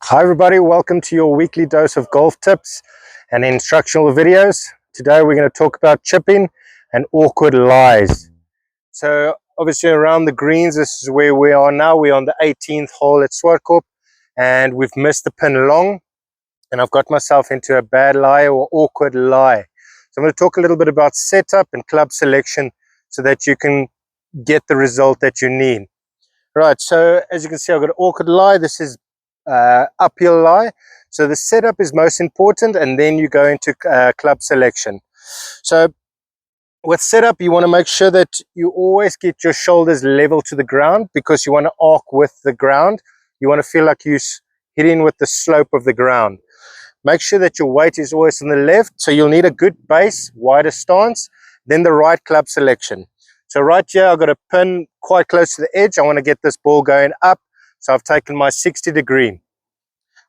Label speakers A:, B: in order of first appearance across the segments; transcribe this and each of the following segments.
A: Hi everybody, welcome to your weekly dose of golf tips and instructional videos. Today we're going to talk about chipping and awkward lies. So obviously around the greens, this is where we are now. We're on the 18th hole at Zwartkop and we've missed the pin long and I've got myself into a bad lie or awkward lie. So I'm going to talk a little bit about setup and club selection so that you can get the result that you need. Right, so as you can see, I've got an awkward lie. This is uphill lie. So the setup is most important, and then you go into club selection. So with setup, you want to make sure that you always get your shoulders level to the ground because you want to arc with the ground. You want to feel like you're hitting with the slope of the ground. Make sure that your weight is always on the left. So you'll need a good base, wider stance, then the right club selection. So right here, I've got a pin quite close to the edge. I want to get this ball going up. So I've taken my 60 degree.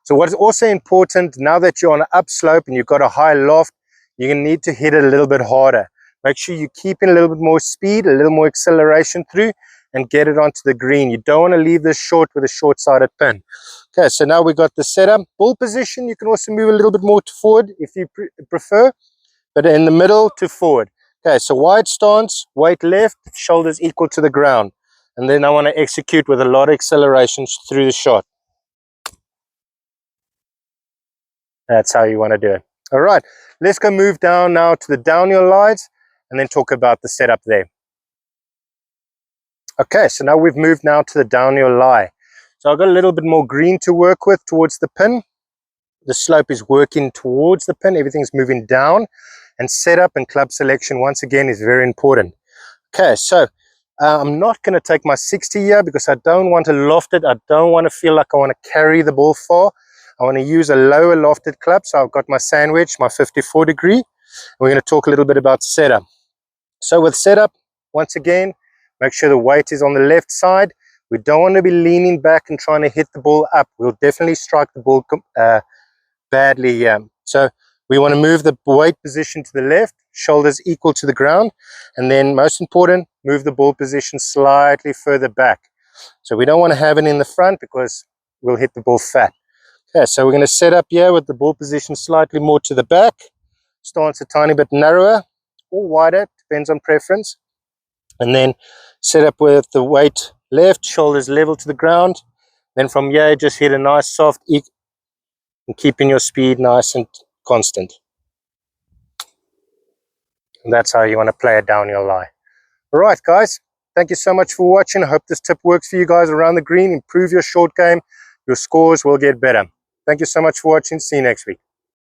A: So what is also important, now that you're on an upslope and you've got a high loft, you're going to need to hit it a little bit harder. Make sure you keep in a little bit more speed, a little more acceleration through, and get it onto the green. You don't want to leave this short with a short-sided pin. Okay, so now we've got the setup. Ball position, you can also move a little bit more to forward if you prefer, but in the middle to forward. Okay, so wide stance, weight left, shoulders equal to the ground. And then I want to execute with a lot of acceleration through the shot. That's how you want to do it. All right, let's go move down now to the downhill lies and then talk about the setup there. Okay, so now we've moved now to the downhill lie. So I've got a little bit more green to work with towards the pin. The slope is working towards the pin. Everything's moving down. And setup and club selection, once again, is very important. Okay, so I'm not going to take my 60 here because I don't want to loft it. I don't want to feel like I want to carry the ball far. I want to use a lower lofted club. So I've got my sandwich, my 54 degree. We're going to talk a little bit about setup. So with setup, once again, make sure the weight is on the left side. We don't want to be leaning back and trying to hit the ball up. We'll definitely strike the ball badly here. So we want to move the weight position to the left, shoulders equal to the ground, and then most important, move the ball position slightly further back. So we don't want to have it in the front because we'll hit the ball fat. Okay, so we're going to set up here with the ball position slightly more to the back, stance a tiny bit narrower or wider, depends on preference, and then set up with the weight left, shoulders level to the ground. Then from here, just hit a nice soft and keeping your speed nice and constant. And that's how you want to play a downhill lie. All right, guys, thank you so much for watching. I hope this tip works for you guys around the green. Improve your short game. Your scores will get better. Thank you so much for watching. See you next week.